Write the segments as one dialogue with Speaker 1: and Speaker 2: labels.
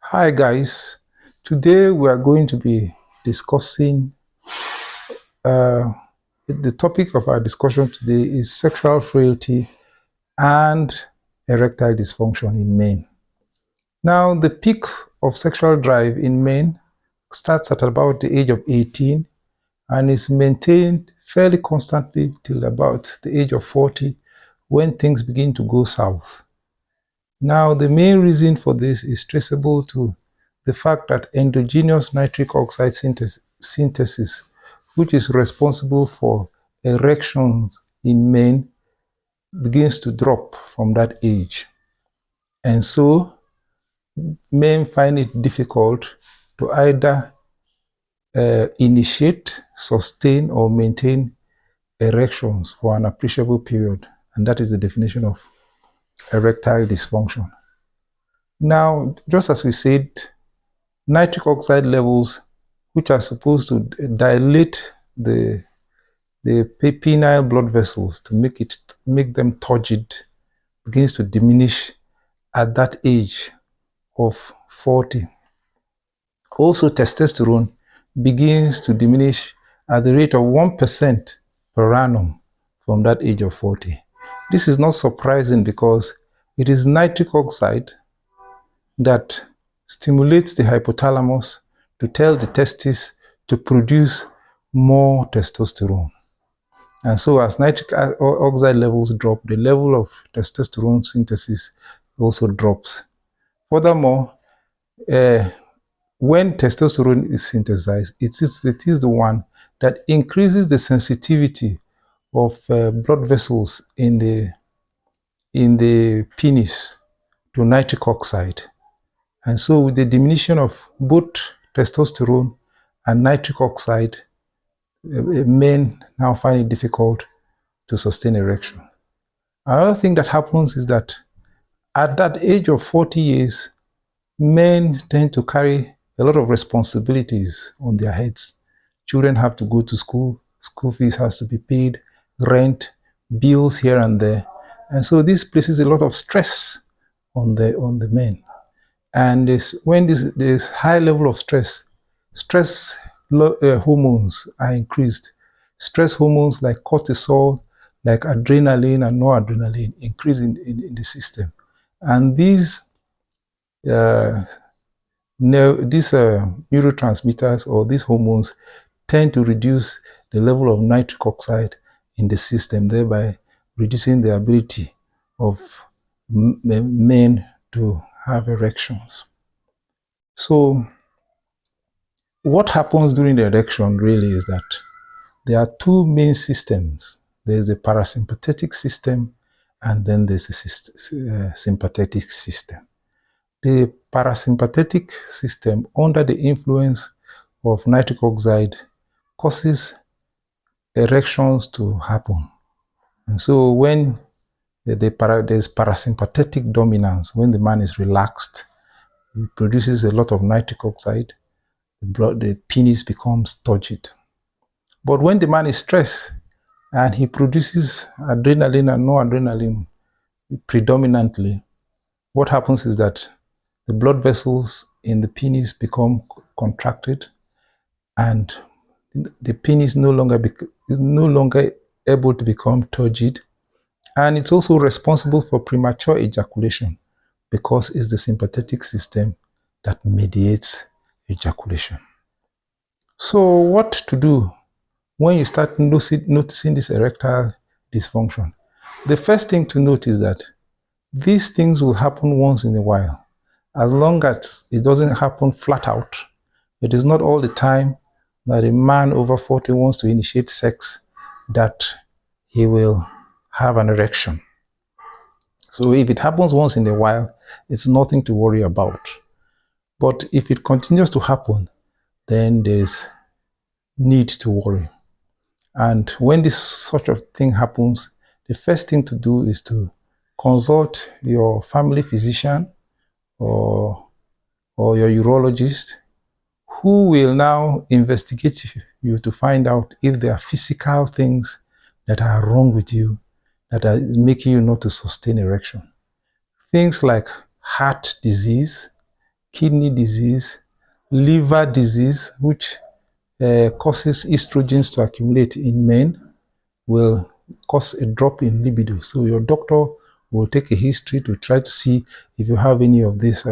Speaker 1: Hi guys, today we are going to be discussing uh, the topic of our discussion today is sexual frailty and erectile dysfunction in men. Now, the peak of sexual drive in men starts at about the age of 18 and is maintained fairly constantly till about the age of 40 when things begin to go south. Now, the main reason for this is traceable to the fact that endogenous nitric oxide synthesis, which is responsible for erections in men, begins to drop from that age. And so, men find it difficult to either initiate, sustain, or maintain erections for an appreciable period. And that is the definition of erectile dysfunction. Now, just as we said, nitric oxide levels, which are supposed to dilate the penile blood vessels to make them turgid, begins to diminish at that age of 40. Also, testosterone begins to diminish at the rate of 1% per annum from that age of 40. This is not surprising because it is nitric oxide that stimulates the hypothalamus to tell the testes to produce more testosterone. And so as nitric oxide levels drop, the level of testosterone synthesis also drops. Furthermore, when testosterone is synthesized, it is the one that increases the sensitivity of blood vessels in the penis to nitric oxide. And so with the diminution of both testosterone and nitric oxide, men now find it difficult to sustain erection. Another thing that happens is that at that age of 40 years, men tend to carry a lot of responsibilities on their heads. Children have to go to school fees has to be paid, rent, bills here and there. And so this places a lot of stress on the men. And when this high level of stress hormones are increased. Stress hormones like cortisol, like adrenaline and noradrenaline increase in the system. And uh, these neurotransmitters or these hormones tend to reduce the level of nitric oxide in the system, thereby reducing the ability of men to have erections. So what happens during the erection really is that there are two main systems. There's the parasympathetic system and then there's the sympathetic system. The parasympathetic system, under the influence of nitric oxide, causes erections to happen. And so when there's parasympathetic dominance, when the man is relaxed, he produces a lot of nitric oxide, the penis becomes turgid. But when the man is stressed and he produces adrenaline and noradrenaline predominantly, what happens is that the blood vessels in the penis become contracted and the penis is no longer able to become turgid, and it's also responsible for premature ejaculation because it's the sympathetic system that mediates ejaculation. So what to do when you start noticing this erectile dysfunction? The first thing to note is that these things will happen once in a while. As long as it doesn't happen flat out, it is not all the time that a man over 40 wants to initiate sex that he will have an erection. So if it happens once in a while, it's nothing to worry about. But if it continues to happen, then there's need to worry. And when this sort of thing happens, the first thing to do is to consult your family physician or your urologist, who will now investigate you to find out if there are physical things that are wrong with you that are making you not to sustain erection. Things like heart disease, kidney disease, liver disease, which causes estrogens to accumulate in men, will cause a drop in libido. So your doctor will take a history to try to see if you have any of these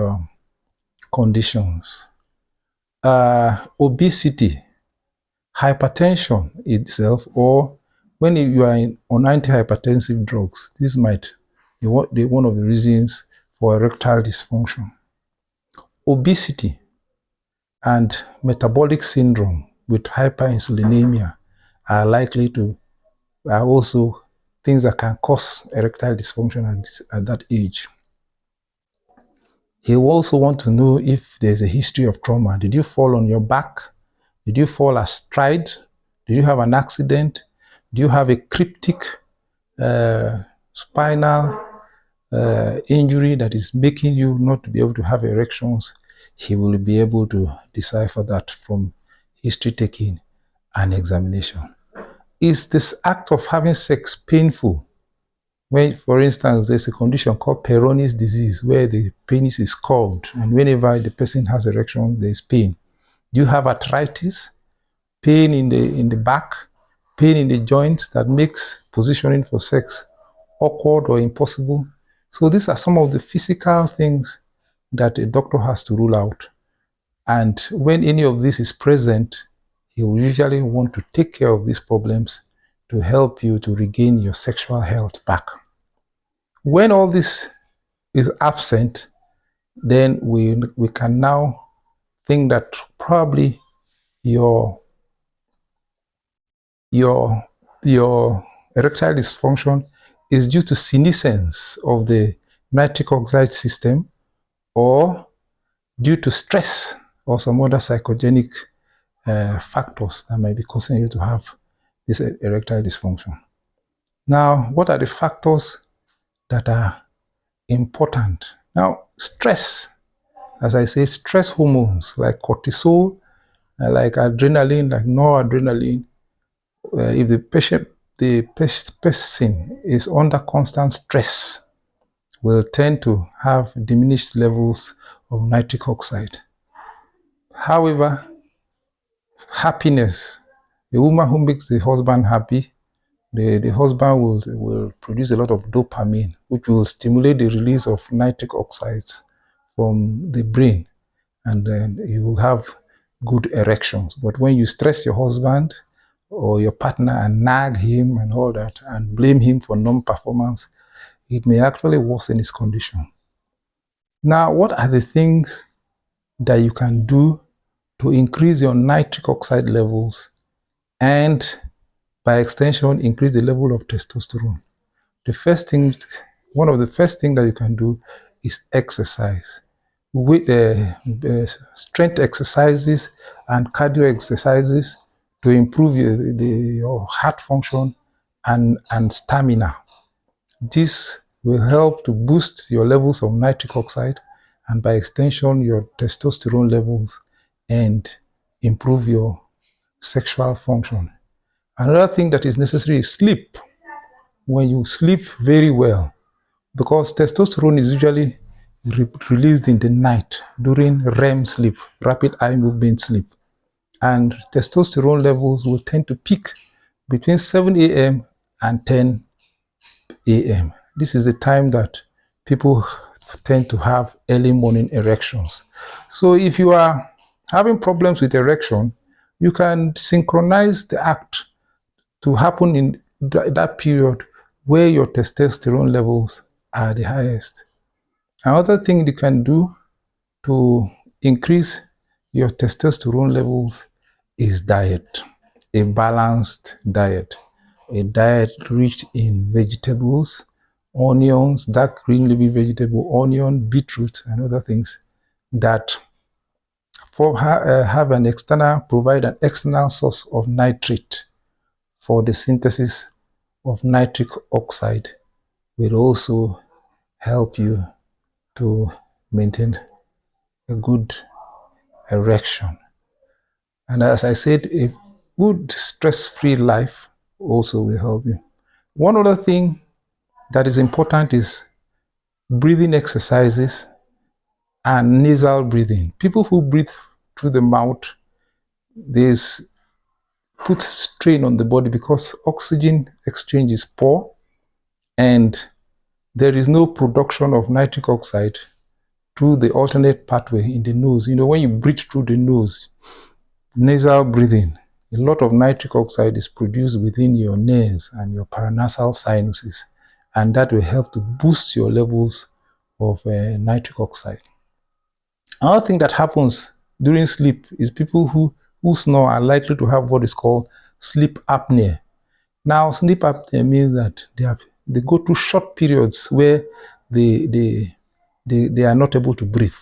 Speaker 1: conditions. Obesity, hypertension itself, or when you are on antihypertensive drugs, this might be one of the reasons for erectile dysfunction. Obesity and metabolic syndrome with hyperinsulinemia are also things that can cause erectile dysfunction at that age. He will also want to know if there's a history of trauma. Did you fall on your back? Did you fall astride? Did you have an accident? Do you have a cryptic spinal injury that is making you not to be able to have erections? He will be able to decipher that from history taking and examination. Is this act of having sex painful? When, for instance, there's a condition called Peyronie's disease where the penis is curved, and whenever the person has erection, there's pain. Do you have arthritis, pain in the back, pain in the joints that makes positioning for sex awkward or impossible? So these are some of the physical things that a doctor has to rule out. And when any of this is present, he will usually want to take care of these problems to help you to regain your sexual health back. When all this is absent, then we can now think that probably your erectile dysfunction is due to senescence of the nitric oxide system, or due to stress or some other psychogenic factors that might be causing you to have this erectile dysfunction. Now, what are the factors that are important? Now, stress, as I say, stress hormones like cortisol, like adrenaline, like noradrenaline, if the person is under constant stress, will tend to have diminished levels of nitric oxide. However, happiness, a woman who makes the husband happy, the husband will produce a lot of dopamine, which will stimulate the release of nitric oxides from the brain, and then you will have good erections. But when you stress your husband or your partner and nag him and all that and blame him for non-performance, it may actually worsen his condition. Now, what are the things that you can do to increase your nitric oxide levels and by extension increase the level of testosterone? One of the first things that you can do is exercise. With strength exercises and cardio exercises to improve your heart function and stamina. This will help to boost your levels of nitric oxide and by extension your testosterone levels and improve your sexual function. Another thing that is necessary is sleep. When you sleep very well, because testosterone is usually released in the night during REM sleep, rapid eye movement sleep, and testosterone levels will tend to peak between 7 a.m. and 10 a.m. This is the time that people tend to have early morning erections. So if you are having problems with erection, you can synchronize the act to happen in that period where your testosterone levels are the highest. Another thing you can do to increase your testosterone levels is diet, a balanced diet, a diet rich in vegetables, onions, dark green leafy vegetable, onion, beetroot, and other things that provide an external source of nitrate for the synthesis of nitric oxide, will also help you to maintain a good erection. And as I said, a good stress-free life also will help you. One other thing that is important is breathing exercises and nasal breathing. People who breathe through the mouth, this puts strain on the body because oxygen exchange is poor and there is no production of nitric oxide through the alternate pathway in the nose. When you breathe through the nose, nasal breathing, a lot of nitric oxide is produced within your nares and your paranasal sinuses, and that will help to boost your levels of nitric oxide. Another thing that happens during sleep is people who snore are likely to have what is called sleep apnea. Now, sleep apnea means that they go through short periods where they are not able to breathe.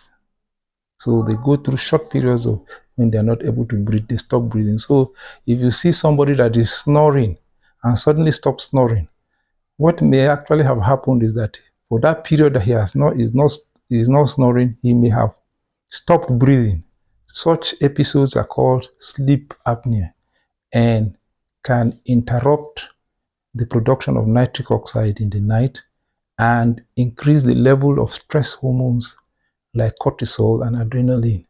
Speaker 1: So they go through short periods of when they are not able to breathe, they stop breathing. So if you see somebody that is snoring and suddenly stops snoring, what may actually have happened is that for that period that he is not snoring, he may have stopped breathing. Such episodes are called sleep apnea and can interrupt the production of nitric oxide in the night and increase the level of stress hormones like cortisol and adrenaline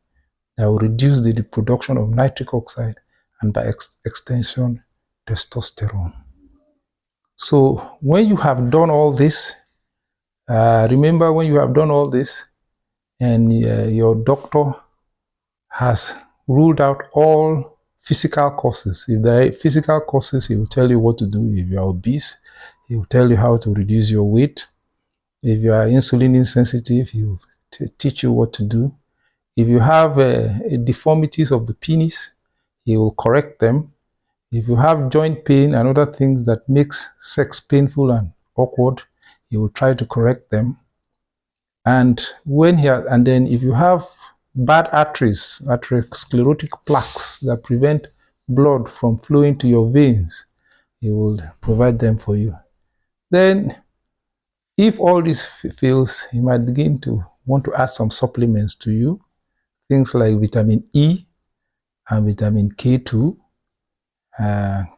Speaker 1: that will reduce the production of nitric oxide and by extension testosterone. So when you have done all this, remember when you have done all this and your doctor has ruled out all physical causes. If there are physical causes, he will tell you what to do. If you are obese, he will tell you how to reduce your weight. If you are insulin insensitive, he will teach you what to do. If you have deformities of the penis, he will correct them. If you have joint pain and other things that makes sex painful and awkward, he will try to correct them. And then if you have bad arteries, atherosclerotic plaques that prevent blood from flowing to your veins, he will provide them for you. Then, if all this fails, he might begin to want to add some supplements to you, things like vitamin E and vitamin K2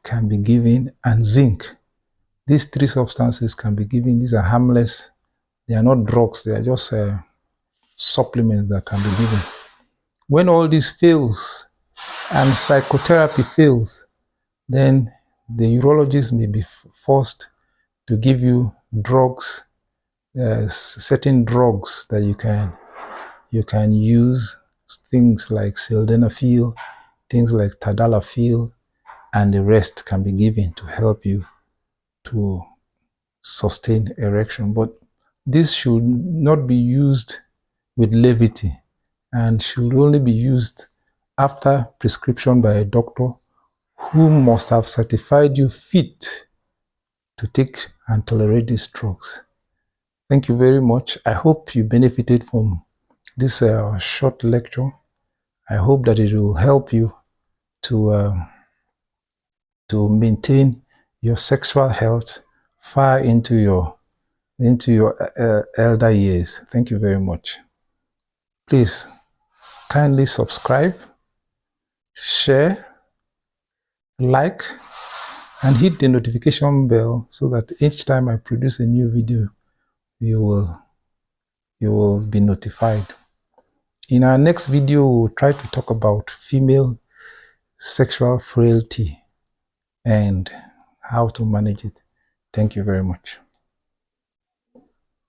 Speaker 1: can be given, and zinc. These three substances can be given. These are harmless. They are not drugs. They are just supplements that can be given. When all this fails and psychotherapy fails, then the urologist may be forced to give you drugs, certain drugs that you can use, things like sildenafil, things like tadalafil, and the rest can be given to help you to sustain erection. But this should not be used with levity and should only be used after prescription by a doctor who must have certified you fit to take and tolerate these drugs. Thank you very much. I hope you benefited from this short lecture. I hope that it will help you to maintain your sexual health far into your elder years. Thank you very much. Please kindly subscribe, share, like, and hit the notification bell so that each time I produce a new video, you will be notified. In our next video, we'll try to talk about female sexual frailty and how to manage it. Thank you very much.